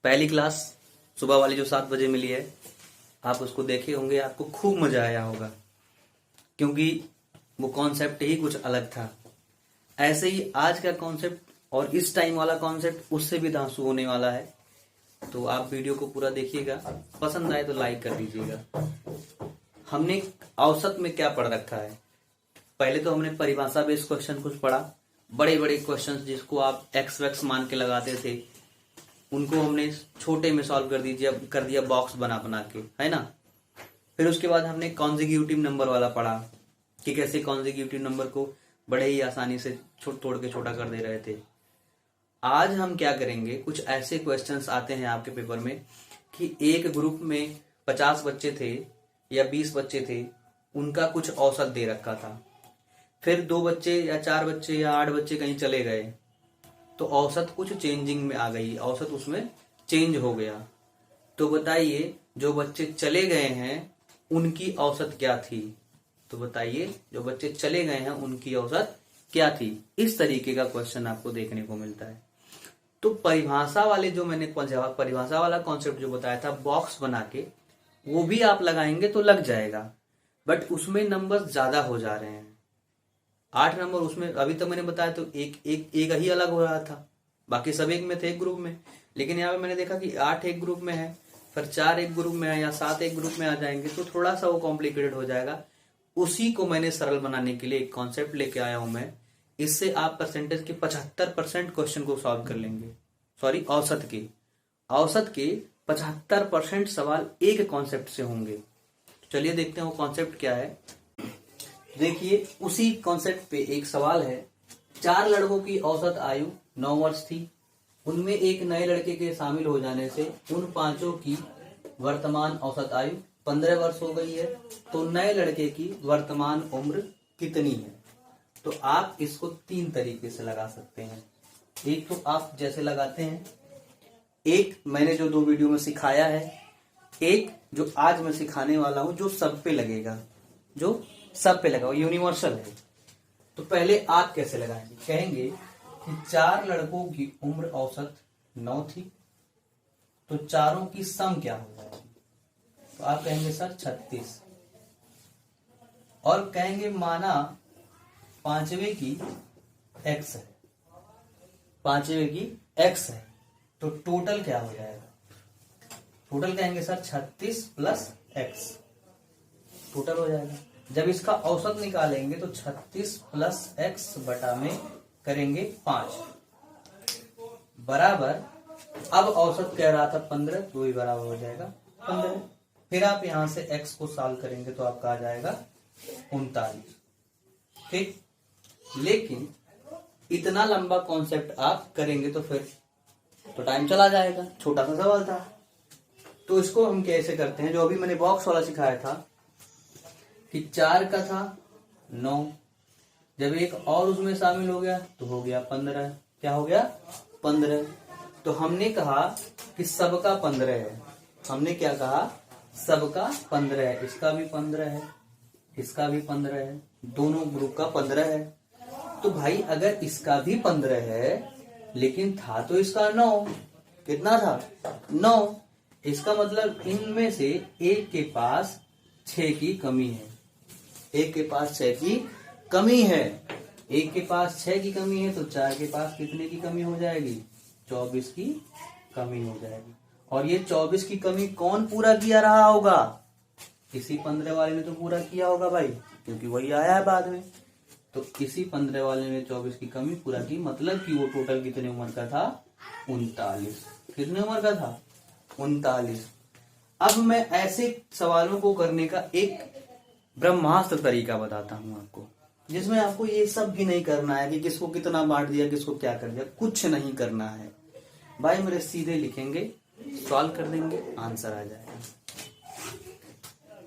पहली क्लास सुबह वाली जो 7 बजे मिली है, आप उसको देखे होंगे, आपको खूब मजा आया होगा, क्योंकि वो कॉन्सेप्ट ही कुछ अलग था। ऐसे ही आज का कॉन्सेप्ट और इस टाइम वाला कॉन्सेप्ट उससे भी धांसू होने वाला है। तो आप वीडियो को पूरा देखिएगा, पसंद आए तो लाइक कर दीजिएगा। हमने औसत में क्या पढ़ रखा है, पहले तो हमने परिभाषा बेस्ड क्वेश्चन कुछ पढ़ा, बड़े बड़े क्वेश्चन जिसको आप एक्स वैक्स मान के लगाते थे, उनको हमने छोटे में सॉल्व कर दिया बॉक्स बना बना के, है ना। फिर उसके बाद हमने कॉन्जिक्यूटिव नंबर वाला पढ़ा कि कैसे कॉन्जिक्यूटिव नंबर को बड़े ही आसानी से तोड़ के छोटा कर दे रहे थे। आज हम क्या करेंगे, कुछ ऐसे क्वेश्चंस आते हैं आपके पेपर में कि एक ग्रुप में 50 बच्चे थे या 20 बच्चे थे, उनका कुछ औसत दे रखा था। फिर 2 बच्चे या 4 बच्चे या 8 बच्चे कहीं चले गए, तो औसत कुछ चेंजिंग में आ गई, औसत उसमें चेंज हो गया। तो बताइए जो बच्चे चले गए हैं उनकी औसत क्या थी, तो बताइए जो बच्चे चले गए हैं उनकी औसत क्या थी। इस तरीके का क्वेश्चन आपको देखने को मिलता है। तो परिभाषा वाले जो मैंने परिभाषा वाला कॉन्सेप्ट जो बताया था बॉक्स बना के, वो भी आप लगाएंगे तो लग जाएगा, बट उसमें नंबर ज्यादा हो जा रहे हैं। 8 नंबर उसमें अभी तक मैंने बताया तो एक ही अलग हो रहा था, बाकी सब एक में थे, एक ग्रुप में। लेकिन यहाँ पे मैंने देखा कि 8 एक ग्रुप में है, फिर 4 एक ग्रुप में है या 7 एक ग्रुप में आ जाएंगे, तो थोड़ा सा वो कॉम्प्लिकेटेड हो जाएगा। उसी को मैंने सरल बनाने के लिए एक कॉन्सेप्ट लेके आया हूं मैं। इससे आप परसेंटेज के 75% क्वेश्चन को सॉल्व कर लेंगे। सॉरी, औसत के 75% सवाल एक कॉन्सेप्ट से होंगे। चलिए देखते हैं वो कॉन्सेप्ट क्या है। देखिए उसी कॉन्सेप्ट पे एक सवाल है। 4 लड़कों की औसत आयु 9 वर्ष थी। उनमें एक नए लड़के के शामिल हो जाने से उन 5 की वर्तमान औसत आयु 15 वर्ष हो गई है। तो नए लड़के की वर्तमान उम्र कितनी है। तो आप इसको 3 तरीके से लगा सकते हैं। एक तो आप जैसे लगाते हैं, एक मैंने जो 2 वीडियो में सिखाया है, एक जो आज मैं सिखाने वाला हूं जो सब पे लगेगा, यूनिवर्सल है। तो पहले आप कैसे लगाएंगे, कहेंगे कि 4 लड़कों की उम्र औसत 9 थी, तो चारों की सम क्या हो जाएगी। तो आप कहेंगे सर 36, और कहेंगे माना 5वें की x है, 5वें की x है, तो टोटल क्या हो जाएगा। टोटल कहेंगे सर 36 प्लस x, टोटल हो जाएगा। जब इसका औसत निकालेंगे तो 36 प्लस x बटा में करेंगे 5 बराबर, अब औसत कह रहा था 15, तो वही बराबर हो जाएगा 15। फिर आप यहां से x को सॉल्व करेंगे तो आपका आ जाएगा 39। ठीक, लेकिन इतना लंबा कॉन्सेप्ट आप करेंगे तो फिर तो टाइम चला जाएगा, छोटा सा सवाल था। तो इसको हम कैसे करते हैं, जो अभी मैंने बॉक्स वाला सिखाया था कि 4 का था 9, जब एक और उसमें शामिल हो गया तो हो गया 15। क्या हो गया 15। तो हमने कहा कि सबका 15 है, हमने क्या कहा, सबका 15 है, इसका भी 15 है, इसका भी 15 है, दोनों ग्रुप का 15 है। तो भाई अगर इसका भी 15 है लेकिन था तो इसका 9, कितना था 9, इसका मतलब इनमें से एक के पास 6 की कमी है, एक के पास 6 की कमी है, एक के पास 6 की कमी है, तो 4 के पास कितने की कमी हो जाएगी, 24 की कमी हो जाएगी। और ये 24 की कमी कौन पूरा किया रहा होगा, इसी 15 वाले ने तो पूरा किया होगा भाई, क्योंकि वही आया है बाद में। तो इसी 15 वाले ने 24 की कमी पूरा की, मतलब कि वो टोटल कितने उम्र का था, 39। कितने उम्र का था, 39। अब मैं ऐसे सवालों को करने का एक ब्रह्मास्त्र तरीका बताता हूं आपको, जिसमें आपको ये सब भी नहीं करना है कि किसको कितना बांट दिया, किसको क्या कर दिया, कुछ नहीं करना है भाई। मेरे सीधे लिखेंगे, सॉल्व कर देंगे, आंसर आ जाएगा।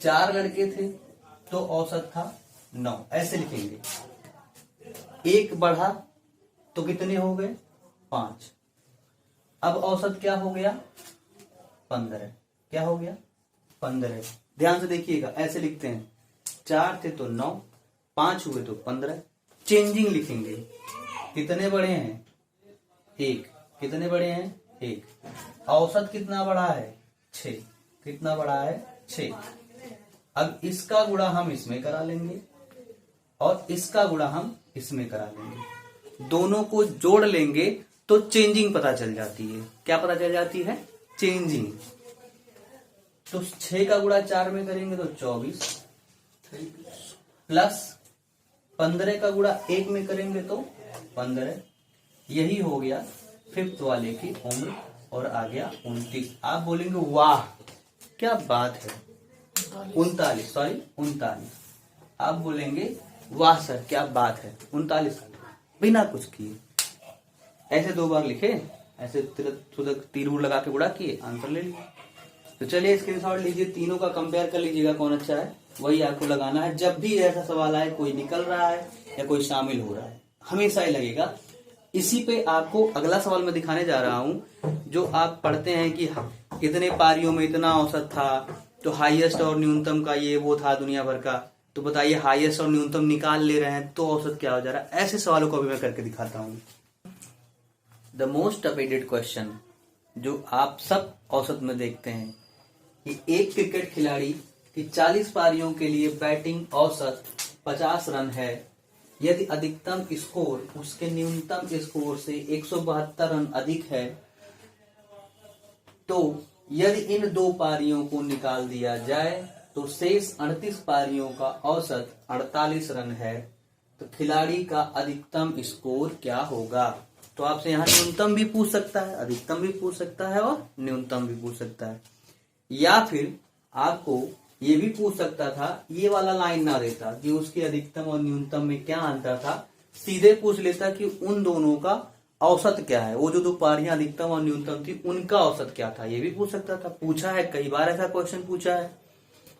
4 लड़के थे तो औसत था 9, ऐसे लिखेंगे। एक बढ़ा तो कितने हो गए 5, अब औसत क्या हो गया 15, क्या हो गया 15। ध्यान से देखिएगा, ऐसे लिखते हैं, 4 थे तो 9, 5 हुए तो 15। चेंजिंग लिखेंगे, कितने बड़े हैं 1, कितने बड़े हैं 1, औसत कितना बड़ा है 6, कितना बड़ा है 6। अब इसका गुणा हम इसमें करा लेंगे और इसका गुणा हम इसमें करा लेंगे, दोनों को जोड़ लेंगे तो चेंजिंग पता चल जाती है। क्या पता चल जाती है? चेंजिंग। तो 6 का गुणा 4 में करेंगे तो 24 प्लस 15 का गुणा 1 में करेंगे तो 15। यही हो गया 5th वाले की उम्र और आ गया 29। आप बोलेंगे वाह क्या बात है, 39 सॉरी 39। आप बोलेंगे वाह सर क्या बात है, 39 साल बिना कुछ किए। ऐसे 2 बार लिखे, ऐसे तीर लगा के गुणा किए, आंसर ले लिया। तो चलिए स्क्रीनशॉट लीजिए, तीनों का कंपेयर कर लीजिएगा कौन अच्छा है, वही आपको लगाना है। जब भी ऐसा सवाल आए, कोई निकल रहा है या कोई शामिल हो रहा है, हमेशा ही लगेगा। इसी पे आपको अगला सवाल मैं दिखाने जा रहा हूं। जो आप पढ़ते हैं कि इतने पारियों में इतना औसत था, तो हाईएस्ट और न्यूनतम का ये वो था दुनिया भर का, तो बताइए हाईएस्ट और न्यूनतम निकाल ले रहे हैं तो औसत क्या हो जा रहा है। ऐसे सवालों को अभी मैं करके दिखाता हूं। द मोस्ट अवेटेड क्वेश्चन जो आप सब औसत में देखते हैं कि एक क्रिकेट खिलाड़ी की 40 पारियों के लिए बैटिंग औसत 50 रन है। यदि अधिकतम स्कोर उसके न्यूनतम स्कोर से 172 रन अधिक है, तो यदि इन 2 पारियों को निकाल दिया जाए तो शेष 38 पारियों का औसत 48 रन है, तो खिलाड़ी का अधिकतम स्कोर क्या होगा। तो आपसे यहाँ न्यूनतम भी पूछ सकता है, अधिकतम भी पूछ सकता है और न्यूनतम भी पूछ सकता है। या फिर आपको ये भी पूछ सकता था, ये वाला लाइन ना देता कि उसके अधिकतम और न्यूनतम में क्या अंतर था, सीधे पूछ लेता कि उन दोनों का औसत क्या है, वो जो 2 पारियां अधिकतम और न्यूनतम थी उनका औसत क्या था, ये भी पूछ सकता था। पूछा है, कई बार ऐसा क्वेश्चन पूछा है।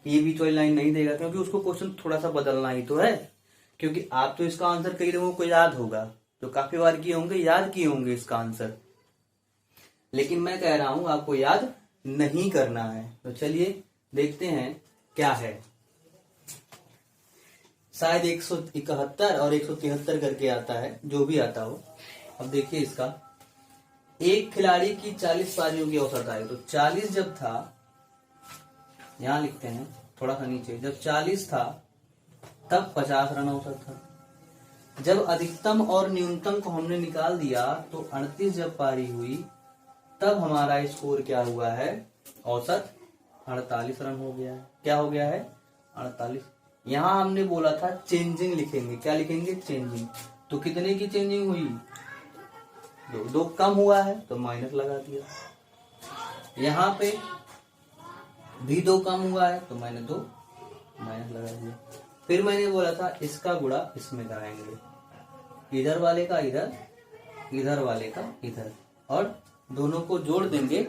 ये बीच वाली लाइन नहीं देगा क्योंकि उसको क्वेश्चन थोड़ा सा बदलना ही तो है, क्योंकि आप तो इसका आंसर कई लोगों को याद होगा, तो काफी बार किए होंगे, याद किए होंगे इसका आंसर, लेकिन मैं कह रहा हूं आपको याद नहीं करना है। तो चलिए देखते हैं क्या है। शायद 171 और 173 करके आता है, जो भी आता हो। अब देखिए इसका, एक खिलाड़ी की 40 पारियों की औसत आई, तो 40 जब था, यहां लिखते हैं थोड़ा सा नीचे, जब 40 था तब 50 रन औसत था। जब अधिकतम और न्यूनतम को हमने निकाल दिया तो 38 जब पारी हुई तब हमारा स्कोर क्या हुआ है, औसत 48 रन हो गया है। क्या हो गया है, 48। यहां हमने बोला था चेंजिंग लिखेंगे, क्या लिखेंगे, चेंजिंग। तो कितने की चेंजिंग हुई, 2 कम हुआ है तो माइनस लगा दिया। यहाँ पे भी 2 कम हुआ है तो मैंने 2 माइनस लगा दिया। फिर मैंने बोला था इसका गुणा इसमें कराएंगे, इधर वाले का इधर, इधर वाले का इधर, और दोनों को जोड़ देंगे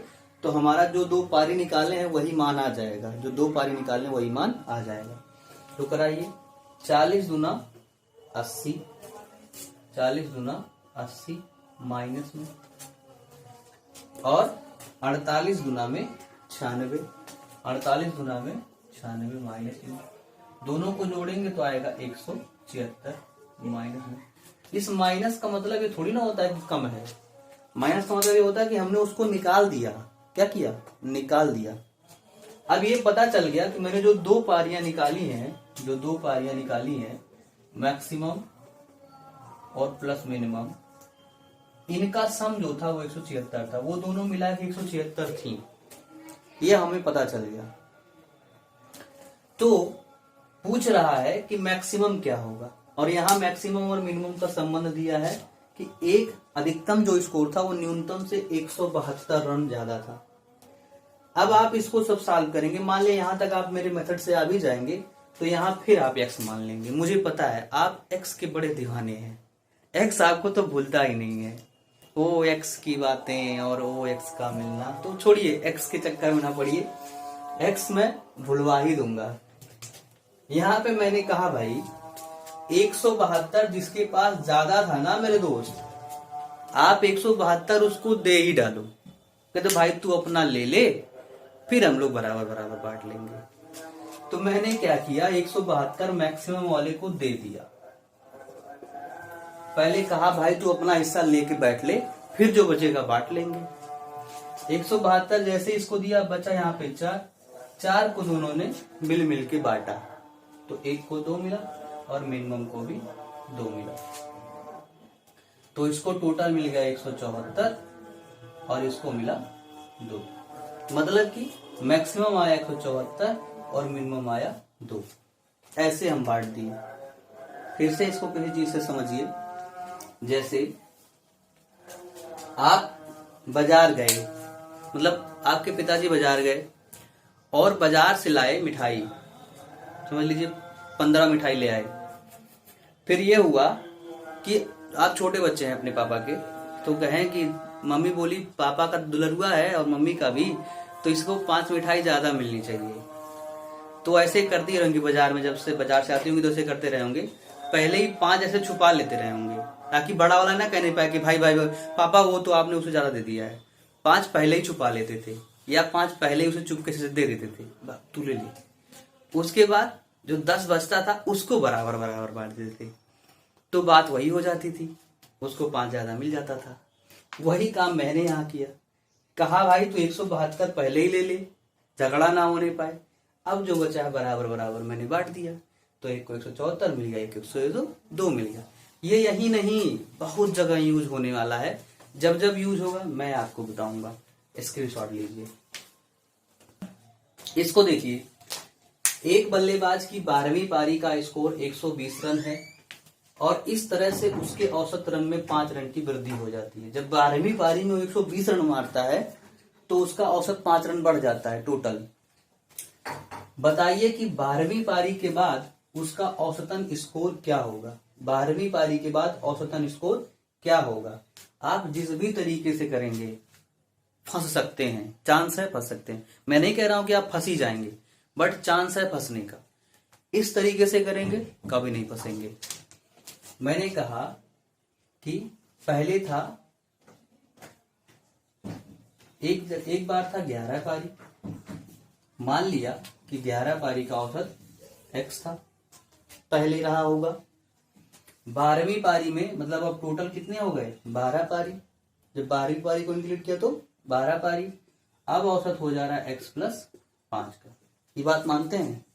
तो हमारा जो 2 पारी निकाले हैं वही मान आ जाएगा, जो 2 पारी निकाले वही मान आ जाएगा। तो कराइए, 40 दूना 80, 40 दूना 80 माइनस में, और 48 गुना में 96, 48 गुना में 96 माइनस में, दोनों को जोड़ेंगे तो आएगा 176 माइनस में। इस माइनस का मतलब ये थोड़ी ना होता है कि कम है, माइनस का मतलब ये होता है कि हमने उसको निकाल दिया। क्या किया, निकाल दिया। अब ये पता चल गया कि मैंने जो 2 पारियां निकाली हैं, जो 2 पारियां निकाली हैं, मैक्सिमम और प्लस मिनिमम, इनका सम जो था वो 176 था, वो दोनों मिला के 176 थी, ये हमें पता चल गया। तो पूछ रहा है कि मैक्सिमम क्या होगा, और यहाँ मैक्सिमम और मिनिमम का संबंध दिया है कि एक अधिकतम जो स्कोर था वो न्यूनतम से 172 रन ज्यादा था। अब आप इसको सब सॉल्व करेंगे, मान लिया यहां तक आप मेरे मेथड से आ भी जाएंगे, तो यहां फिर आप x मान लेंगे। मुझे पता है आप x के बड़े दीवाने हैं, x आपको तो भूलता ही नहीं है। ओ x की बातें और ओ x का मिलना, तो छोड़िए, x के चक्कर में ना पड़िए, x मैं भुलवा ही दूंगा। यहाँ पे मैंने कहा भाई 172 जिसके पास ज्यादा था ना मेरे दोस्त, आप 172 उसको दे ही डालो, कहते भाई तू अपना ले ले, फिर हम लोग बराबर बराबर बांट लेंगे। तो मैंने क्या किया, 172 मैक्सिमम वाले को दे दिया। पहले कहा भाई तू अपना हिस्सा लेके बैठ ले, फिर जो बचेगा बांट लेंगे। 172 जैसे इसको दिया, बचा यहाँ पे 4 को दोनों ने मिल के बांटा, तो 1 को 2 मिला और मिनिमम को भी 2 मिला, तो इसको टोटल मिल गया 174 और इसको मिला 2। मतलब कि मैक्सिमम आया 174 और मिनिमम आया 2। ऐसे हम बांट दिए। फिर से इसको किसी चीज से समझिए। जैसे आप बाजार गए, मतलब आपके पिताजी बाजार गए और बाजार से लाए मिठाई, समझ लीजिए 15 मिठाई ले आए। फिर ये हुआ कि आप छोटे बच्चे हैं अपने पापा के, तो कहें कि मम्मी बोली पापा का दुलरुआ है और मम्मी का भी, तो इसको 5 मिठाई ज्यादा मिलनी चाहिए। तो ऐसे करती रहेंगी बाजार में, जब से बाजार से आती होंगी तो ऐसे करते रहे होंगे। पहले ही 5 ऐसे छुपा लेते रहे होंगे ताकि बड़ा वाला ना कहने पाए कि भाई भाई पापा वो तो आपने उसे ज्यादा दे दिया है। 5 पहले ही छुपा लेते थे या 5 पहले ही उसे चुपके से दे देते थे, तू ले ले। उसके बाद जो 10 बचता था उसको बराबर बराबर बांट देते थे, तो बात वही हो जाती थी, उसको 5 ज्यादा मिल जाता था। वही काम मैंने यहाँ किया, कहा भाई तू 172 पहले ही ले ले, झगड़ा ना होने पाए। अब जो बचा है बराबर बराबर मैंने बांट दिया, तो 1 को 174 मिल गया, 1 को 102 मिल गया। ये यही नहीं, बहुत जगह यूज होने वाला है। जब जब यूज होगा मैं आपको बताऊंगा। स्क्रीनशॉट लीजिए, इसको देखिए। एक बल्लेबाज की 12वीं पारी का स्कोर 120 रन है और इस तरह से उसके औसत रन में 5 रन की वृद्धि हो जाती है। जब 12वीं पारी में 120 रन मारता है तो उसका औसत 5 रन बढ़ जाता है टोटल। बताइए कि 12वीं पारी के बाद उसका औसतन स्कोर क्या होगा। 12वीं पारी के बाद औसतन स्कोर क्या होगा। आप जिस भी तरीके से करेंगे फंस सकते हैं, चांस है फंस सकते हैं। मैं नहीं कह रहा हूं कि आप फंस ही जाएंगे, बट चांस है फंसने का। इस तरीके से करेंगे कभी नहीं फंसेंगे। मैंने कहा कि पहले था एक बार था 11 पारी, मान लिया कि 11 पारी का औसत x था, पहले रहा होगा। 12वीं पारी में मतलब अब टोटल कितने हो गए 12 पारी। जब 12वीं पारी को इंक्लूड किया तो 12 पारी। अब औसत हो जा रहा है x + 5 का। ये बात मानते हैं,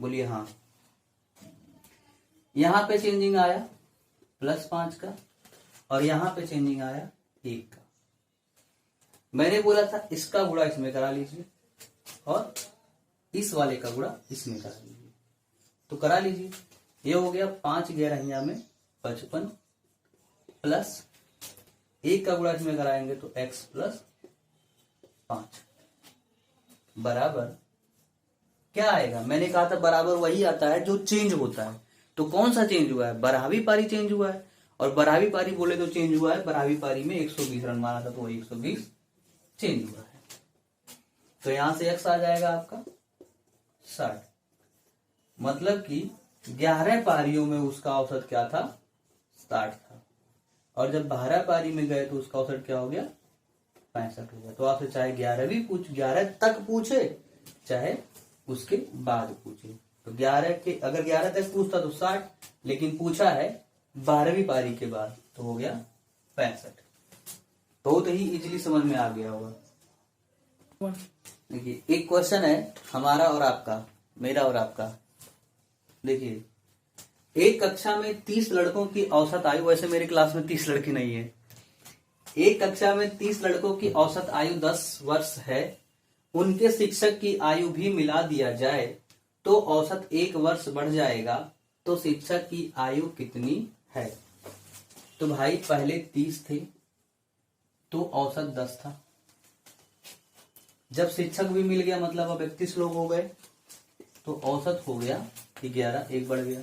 बोलिए हाँ। यहां पे चेंजिंग आया +5 का और यहां पे चेंजिंग आया 1 का। मैंने बोला था इसका गुणा इसमें करा लीजिए और इस वाले का गुणा इसमें करा लीजिए, तो करा लीजिए। ये हो गया 5 11 में 55 प्लस 1 का गुणा इसमें कराएंगे तो x + 5 बराबर क्या आएगा। मैंने कहा था बराबर वही आता है जो चेंज होता है। तो कौन सा चेंज हुआ है, 12वीं पारी चेंज हुआ है। और 12वीं पारी बोले तो चेंज हुआ है, 12वीं पारी में 120 रन मारा था तो वही 120 चेंज हुआ है। तो यहां से x आ जाएगा आपका 60। मतलब कि 11 पारियों में उसका औसत क्या था 60 था, और जब 12 पारी में गए तो उसका औसत क्या हो गया 65 हो गया। तो आपसे चाहे 11 तक पूछे चाहे उसके बाद पूछे, तो 11 के अगर 11 तक पूछता तो 60, लेकिन पूछा है 12वीं पारी के बाद तो हो गया 65। बहुत ही इजीली समझ में आ गया होगा। देखिए एक क्वेश्चन है हमारा और आपका, मेरा और आपका। देखिए एक कक्षा में 30 लड़कों की औसत आयु, वैसे मेरी क्लास में 30 लड़के नहीं है, एक कक्षा में 30 लड़कों की औसत आयु 10 वर्ष है। उनके शिक्षक की आयु भी मिला दिया जाए तो औसत 1 वर्ष बढ़ जाएगा, तो शिक्षक की आयु कितनी है। तो भाई पहले 30 थे तो औसत 10 था, जब शिक्षक भी मिल गया मतलब अब 31 लोग हो गए तो औसत हो गया 11, 1 बढ़ गया।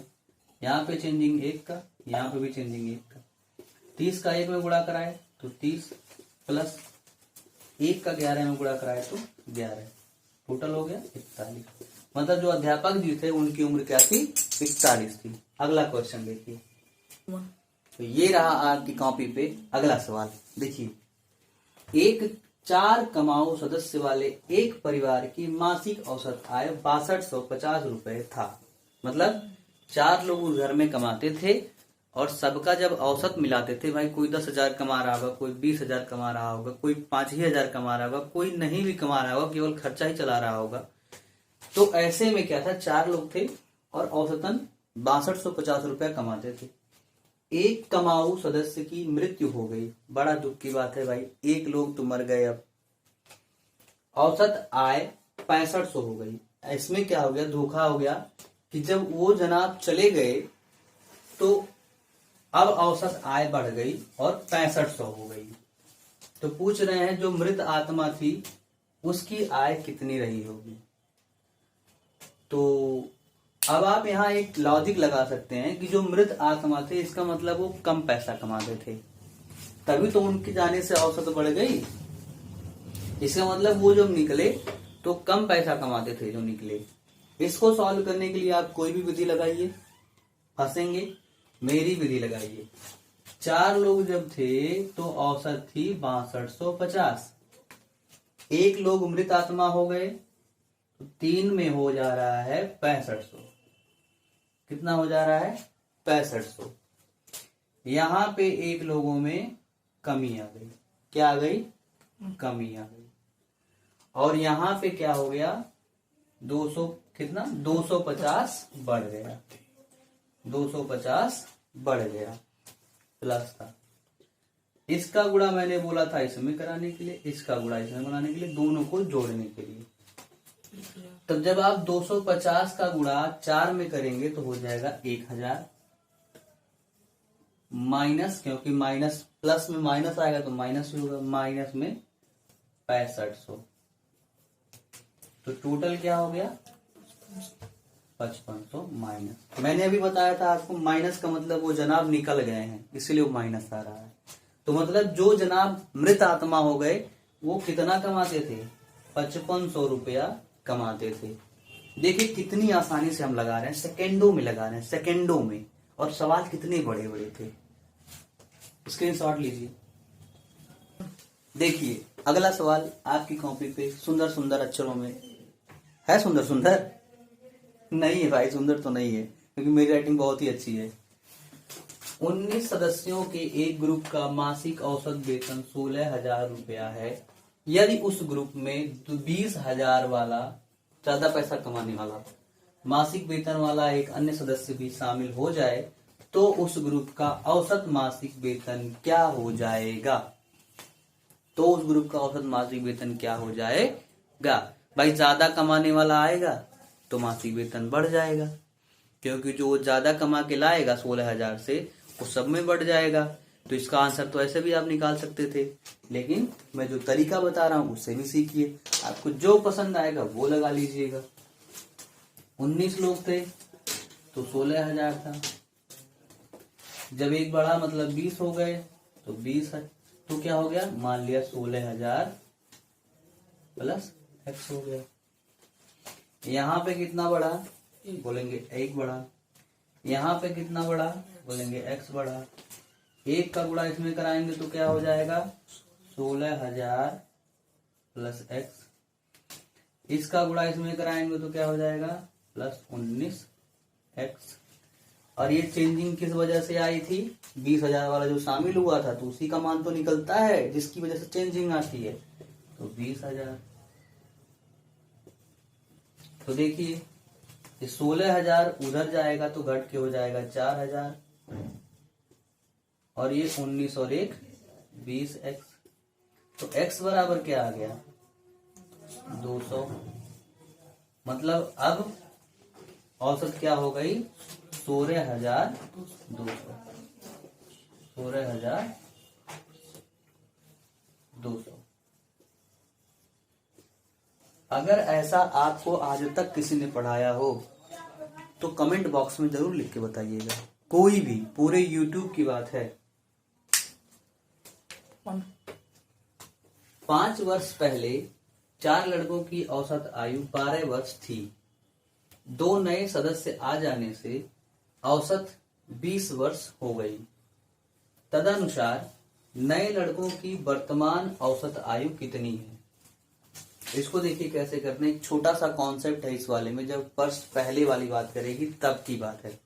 यहाँ पे चेंजिंग 1 का, यहाँ पे भी चेंजिंग 1 का। 30 का 1 में गुणा कराए तो 30 प्लस 1 का 11 में गुणा कराए तो 11, टोटल हो गया 41। मतलब जो अध्यापक जी थे उनकी उम्र क्या थी 41 थी। अगला क्वेश्चन देखिए, तो ये रहा आपकी कॉपी पे अगला सवाल। देखिए एक 4 कमाऊ सदस्य वाले एक परिवार की मासिक औसत आय 6250 रुपए था। मतलब 4 लोग उस घर में कमाते थे और सबका जब औसत मिलाते थे भाई, कोई 10,000 कमा रहा होगा, कोई 20,000 कमा रहा होगा, कोई 5,000 कमा रहा होगा, कोई नहीं भी कमा रहा होगा, केवल खर्चा ही चला रहा होगा। तो ऐसे में क्या था, 4 लोग थे और औसतन 6250 रुपया कमाते थे। एक कमाऊ सदस्य की मृत्यु हो गई, बड़ा दुख की बात है भाई, एक लोग तो मर गए। अब औसत आय 6500 हो गई। इसमें क्या हो गया, धोखा हो गया कि जब वो जनाब चले गए तो अब औसत आय बढ़ गई और 6500 हो गई। तो पूछ रहे हैं जो मृत आत्मा थी उसकी आय कितनी रही होगी। तो अब आप यहाँ एक लॉजिक लगा सकते हैं कि जो मृत आत्मा थे इसका मतलब वो कम पैसा कमाते थे, तभी तो उनके जाने से औसत बढ़ गई। इसका मतलब वो जब निकले तो कम पैसा कमाते थे जो निकले। इसको सॉल्व करने के लिए आप कोई भी विधि लगाइए, फंसेंगे, मेरी विधि लगाइए। 4 लोग जब थे तो औसत थी 6250। एक लोग मृत आत्मा हो गए तो 3 में हो जा रहा है 6500। कितना हो जा रहा है, 6500। यहां पे एक लोगों में कमी आ गई। क्या आ गई, कमी आ गई। और यहां पे क्या हो गया, 200 कितना, 250 बढ़ गया, 250 बढ़ गया, प्लस था। इसका गुणा मैंने बोला था इसमें कराने के लिए, इसका गुणा इसमें बनाने के लिए, दोनों को जोड़ने के लिए। तब जब आप 250 का गुणा 4 में करेंगे तो हो जाएगा 1000, माइनस, क्योंकि माइनस प्लस में माइनस आएगा तो माइनस भी होगा, माइनस में 6500। तो टोटल क्या हो गया, 5500 माइनस। मैंने अभी बताया था आपको माइनस का मतलब वो जनाब निकल गए हैं, इसलिए वो माइनस आ रहा है। तो मतलब जो जनाब मृत आत्मा हो गए वो कितना कमाते थे, 5500 रुपया कमाते थे। देखिए कितनी आसानी से हम लगा रहे हैं, सेकेंडों में लगा रहे हैं, सेकेंडों में। और सवाल कितने बड़े बड़े थे, स्क्रीनशॉट लीजिए। देखिए अगला सवाल आपकी कॉपी पे सुंदर सुंदर अक्षरों में है। सुंदर सुंदर नहीं है भाई, सुंदर तो नहीं है क्योंकि मेरी राइटिंग बहुत ही अच्छी है। 19 सदस्यों के एक ग्रुप का मासिक औसत वेतन 16,000 रुपया है। यदि उस ग्रुप में 20,000 वाला, ज्यादा पैसा कमाने वाला मासिक वेतन वाला एक अन्य सदस्य भी शामिल हो जाए तो उस ग्रुप का औसत मासिक वेतन क्या हो जाएगा। तो उस ग्रुप का औसत मासिक वेतन क्या हो जाएगा। भाई ज्यादा कमाने वाला आएगा तो मासिक वेतन बढ़ जाएगा, क्योंकि जो ज्यादा कमा के लाएगा 16,000 से वो सब में बढ़ जाएगा। तो इसका आंसर तो ऐसे भी आप निकाल सकते थे, लेकिन मैं जो तरीका बता रहा हूं उससे भी सीखिए। आपको जो पसंद आएगा वो लगा लीजिएगा। 19 लोग थे तो 16,000 था। जब एक बढ़ा मतलब 20 हो गए तो 20 है, तो क्या हो गया, मान लिया 16,000 प्लस x हो गया। यहाँ पे कितना बढ़ा, बोलेंगे 1 बढ़ा। यहाँ पे कितना बढ़ा, बोलेंगे x बढ़ा। 1 का गुणा इसमें कराएंगे तो क्या हो जाएगा, 16,000 प्लस x। इसका गुणा इसमें कराएंगे तो क्या हो जाएगा, प्लस 19x। और ये चेंजिंग किस वजह से आई थी, 20,000 वाला जो शामिल हुआ था तो उसी का मान तो निकलता है जिसकी वजह से चेंजिंग आती है, तो 20,000। तो देखिए ये 16,000 उधर जाएगा तो घट के हो जाएगा 4,000, और ये 19 और 1 20x। तो x बराबर क्या आ गया, 200। मतलब अब औसत क्या हो गई, 16,200। 16,200। अगर ऐसा आपको आज तक किसी ने पढ़ाया हो तो कमेंट बॉक्स में जरूर लिख के बताइएगा। कोई भी, पूरे YouTube की बात है। 5 वर्ष पहले 4 लड़कों की औसत आयु 12 वर्ष थी। 2 नए सदस्य आ जाने से औसत 20 वर्ष हो गई। तदनुसार नए लड़कों की वर्तमान औसत आयु कितनी है। इसको देखिए कैसे करते हैं। एक छोटा सा कॉन्सेप्ट है इस वाले में, जब फर्स्ट पहले वाली बात करेगी तब की बात है।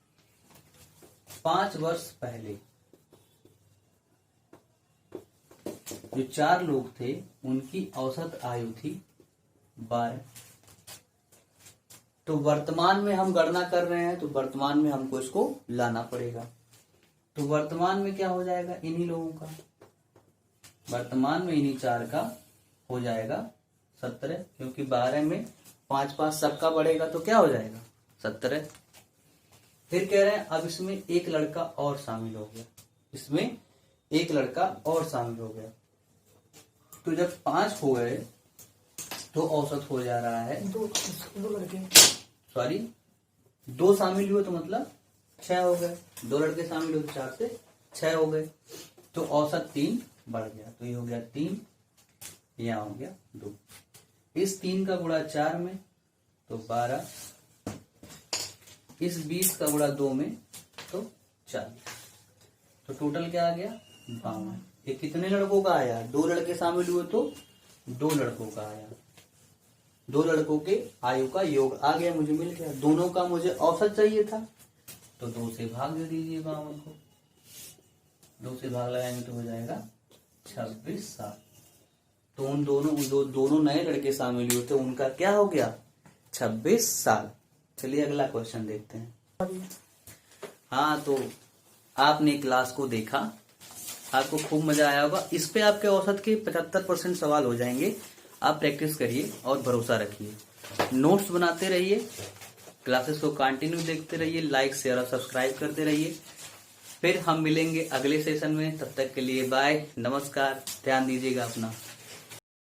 5 वर्ष पहले जो 4 लोग थे उनकी औसत आयु थी 12। तो वर्तमान में हम गणना कर रहे हैं, तो वर्तमान में हमको इसको लाना पड़ेगा। तो वर्तमान में क्या हो जाएगा, इन्हीं लोगों का, वर्तमान में इन्हीं 4 का हो जाएगा 17, क्योंकि 12 में 5 सबका बढ़ेगा तो क्या हो जाएगा 17। फिर कह रहे हैं अब इसमें एक लड़का और शामिल हो गया, इसमें एक लड़का और शामिल हो गया। तो जब 5 हो गए तो औसत हो जा रहा है दो लड़के, सॉरी 2 शामिल हुए तो मतलब 6 हो गए, 2 लड़के शामिल हुए तो 4 से 6 हो गए, तो औसत 3 बढ़ गया। तो ये हो गया 3, यहाँ हो गया 2। इस 3 का गुणा 4 में तो 12, इस 20 का गुणा 2 में तो 40, तो टोटल क्या आ गया 52। ये कितने लड़कों का आया, 2 लड़के शामिल हुए तो 2 लड़कों का आया, 2 लड़कों के आयु का योग आ गया, मुझे मिल गया। दोनों का मुझे औसत चाहिए था तो 2 से भाग दे दीजिए 52 को, 2 से भाग लगाएंगे तो हो जाएगा 26 साल। तो उन दोनों नए लड़के शामिल हुए थे, उनका क्या हो गया 26 साल। चलिए अगला क्वेश्चन देखते हैं। हाँ, तो आपने क्लास को देखा, आपको खूब मजा आया होगा। इस पे आपके औसत के 75% सवाल हो जाएंगे। आप प्रैक्टिस करिए और भरोसा रखिए, नोट्स बनाते रहिए, क्लासेस को कंटिन्यू देखते रहिए, लाइक शेयर और सब्सक्राइब करते रहिए। फिर हम मिलेंगे अगले सेशन में, तब तक के लिए बाय, नमस्कार, ध्यान दीजिएगा अपना।